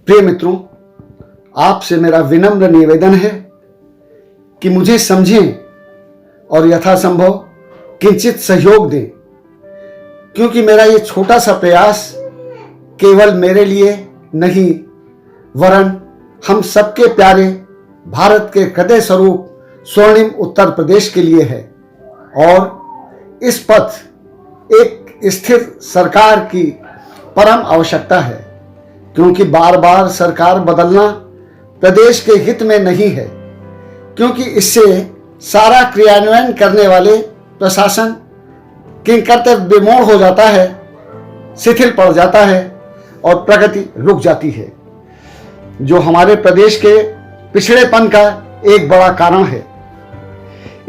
प्रिय मित्रों, आपसे मेरा विनम्र निवेदन है कि मुझे समझें और यथासंभव किंचित सहयोग दें, क्योंकि मेरा ये छोटा सा प्रयास केवल मेरे लिए नहीं वरन हम सबके प्यारे भारत के हृदय स्वरूप स्वर्णिम उत्तर प्रदेश के लिए है। और इस पथ एक स्थिर सरकार की परम आवश्यकता है, क्योंकि बार बार सरकार बदलना प्रदेश के हित में नहीं है, क्योंकि इससे सारा क्रियान्वयन करने वाले प्रशासन किंकर्तव्य विमूढ़ हो जाता है, शिथिल पड़ जाता है और प्रगति रुक जाती है, जो हमारे प्रदेश के पिछड़ेपन का एक बड़ा कारण है।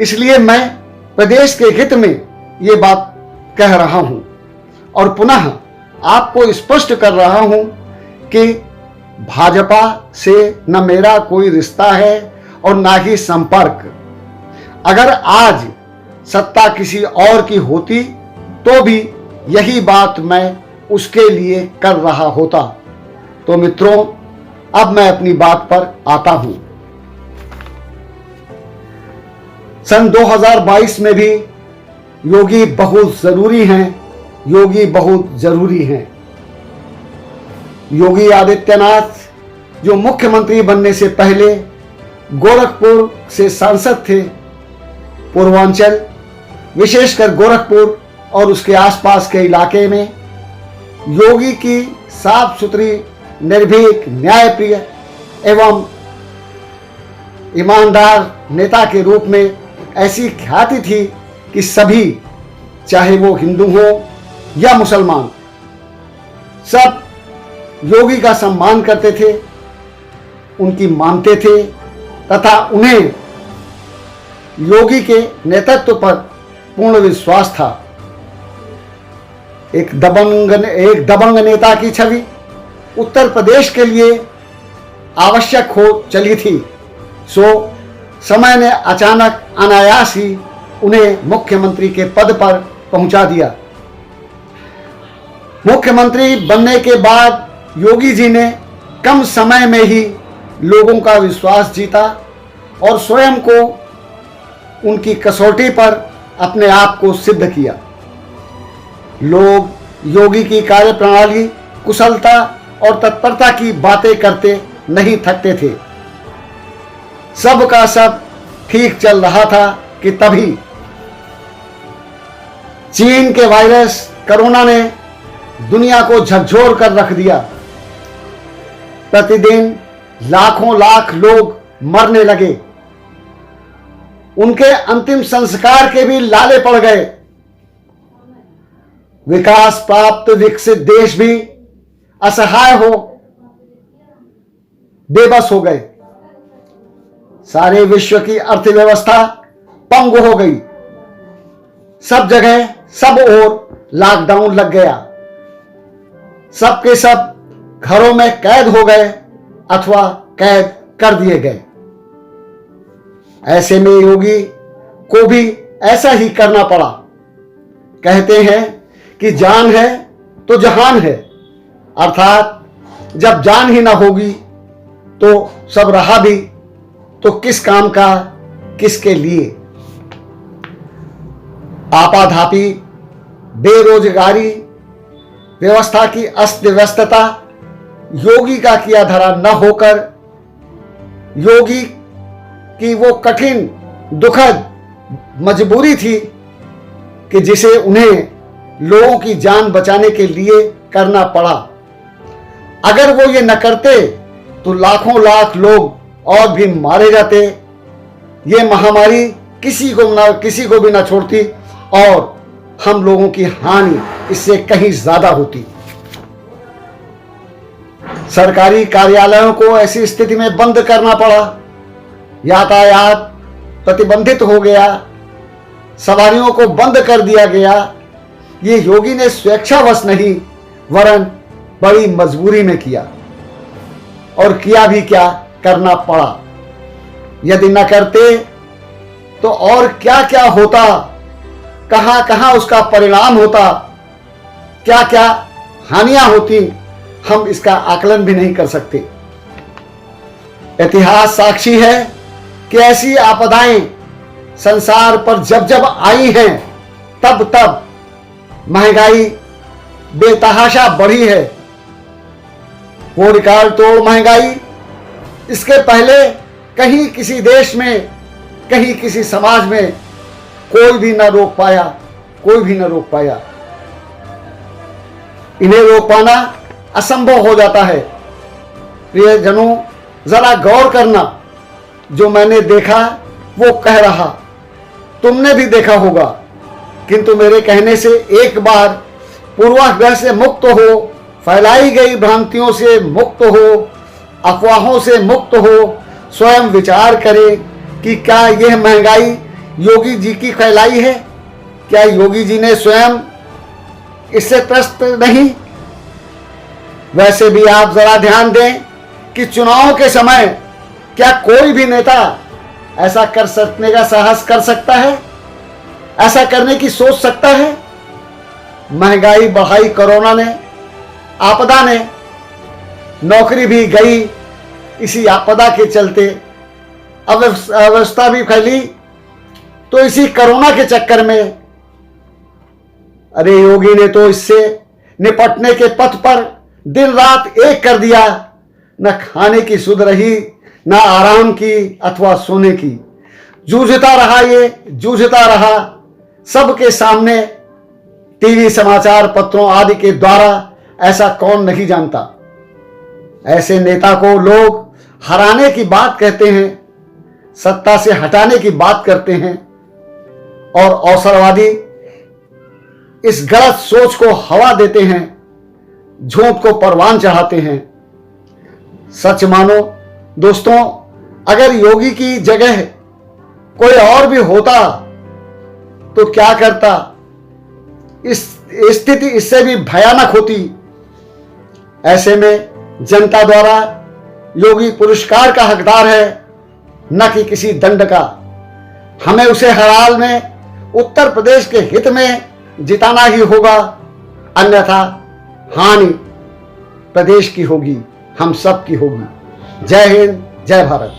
इसलिए मैं प्रदेश के हित में ये बात कह रहा हूं और पुनः आपको स्पष्ट कर रहा हूं कि भाजपा से न मेरा कोई रिश्ता है और ना ही संपर्क। अगर आज सत्ता किसी और की होती तो भी यही बात मैं उसके लिए कर रहा होता। तो मित्रों, अब मैं अपनी बात पर आता हूं। सन 2022 में भी योगी बहुत जरूरी हैं, योगी बहुत जरूरी हैं। योगी आदित्यनाथ जो मुख्यमंत्री बनने से पहले गोरखपुर से सांसद थे, पूर्वांचल विशेषकर गोरखपुर और उसके आसपास के इलाके में योगी की साफ सुथरी, निर्भीक, न्यायप्रिय एवं ईमानदार नेता के रूप में ऐसी ख्याति थी कि सभी, चाहे वो हिंदू हो या मुसलमान, सब योगी का सम्मान करते थे, उनकी मानते थे तथा उन्हें योगी के नेतृत्व पर पूर्ण विश्वास था। एक दबंग नेता की छवि उत्तर प्रदेश के लिए आवश्यक हो चली थी, सो समय ने अचानक अनायास ही उन्हें मुख्यमंत्री के पद पर पहुंचा दिया। मुख्यमंत्री बनने के बाद योगी जी ने कम समय में ही लोगों का विश्वास जीता और स्वयं को उनकी कसौटी पर अपने आप को सिद्ध किया। लोग योगी की कार्यप्रणाली, कुशलता और तत्परता की बातें करते नहीं थकते थे। सब का सब ठीक चल रहा था कि तभी चीन के वायरस कोरोना ने दुनिया को झकझोर कर रख दिया। प्रतिदिन लाखों लाख लोग मरने लगे, उनके अंतिम संस्कार के भी लाले पड़ गए। विकास प्राप्त विकसित देश भी असहाय हो, बेबस हो गए। सारे विश्व की अर्थव्यवस्था पंगु हो गई। सब जगह सब ओर लॉकडाउन लग गया। सबके सब घरों में कैद हो गए अथवा कैद कर दिए गए। ऐसे में योगी को भी ऐसा ही करना पड़ा। कहते हैं कि जान है तो जहान है, अर्थात जब जान ही ना होगी तो सब रहा भी तो किस काम का, किसके लिए। आपाधापी, बेरोजगारी, व्यवस्था की अस्त व्यस्तता योगी का किया धरा न होकर योगी की वो कठिन दुखद मजबूरी थी कि जिसे उन्हें लोगों की जान बचाने के लिए करना पड़ा। अगर वो ये न करते तो लाखों लाख लोग और भी मारे जाते। ये महामारी किसी को भी ना छोड़ती और हम लोगों की हानि इससे कहीं ज्यादा होती। सरकारी कार्यालयों को ऐसी स्थिति में बंद करना पड़ा। यातायात प्रतिबंधित हो गया, सवारियों को बंद कर दिया गया। ये योगी ने स्वेच्छावश नहीं वरन बड़ी मजबूरी में किया, और किया भी क्या, करना पड़ा। यदि न करते तो और क्या क्या होता, कहां कहां उसका परिणाम होता, क्या क्या हानियां होती, हम इसका आकलन भी नहीं कर सकते। इतिहास साक्षी है कि ऐसी आपदाएं संसार पर जब जब आई हैं, तब तब महंगाई बेतहाशा बढ़ी है। वो रिकॉर्ड तोड़ महंगाई इसके पहले कहीं किसी देश में, कहीं किसी समाज में कोई भी न रोक पाया, कोई भी न रोक पाया। इन्हें रोक पाना असंभव हो जाता है। प्रियजनों, जरा गौर करना, जो मैंने देखा वो कह रहा, तुमने भी देखा होगा, किंतु मेरे कहने से एक बार पूर्वाग्रह से मुक्त हो, फैलाई गई भ्रांतियों से मुक्त हो, अफवाहों से मुक्त हो, स्वयं विचार करें कि क्या यह महंगाई योगी जी की फैलाई है? क्या योगी जी ने स्वयं इससे त्रस्त नहीं? वैसे भी आप जरा ध्यान दें कि चुनाव के समय क्या कोई भी नेता ऐसा कर सकने का साहस कर सकता है? ऐसा करने की सोच सकता है? महंगाई बढ़ाई कोरोना ने, आपदा ने, नौकरी भी गई इसी आपदा के चलते, अव्यवस्था भी फैली तो इसी कोरोना के चक्कर में। अरे योगी ने तो इससे निपटने के पथ पर दिन रात एक कर दिया। न खाने की सुध रही, न आराम की अथवा सोने की। जूझता रहा, ये जूझता रहा सबके सामने, टीवी, समाचार पत्रों आदि के द्वारा। ऐसा कौन नहीं जानता? ऐसे नेता को लोग हराने की बात कहते हैं, सत्ता से हटाने की बात करते हैं, और अवसरवादी इस गलत सोच को हवा देते हैं, झूठ को परवान चढ़ाते हैं। सच मानो दोस्तों, अगर योगी की जगह कोई और भी होता तो क्या करता? इस स्थिति इससे भी भयानक होती। ऐसे में जनता द्वारा योगी पुरस्कार का हकदार है, न कि किसी दंड का। हमें उसे हर हाल में उत्तर प्रदेश के हित में जिताना ही होगा, अन्यथा हानि प्रदेश की होगी, हम सब की होगी। जय हिंद, जय भारत।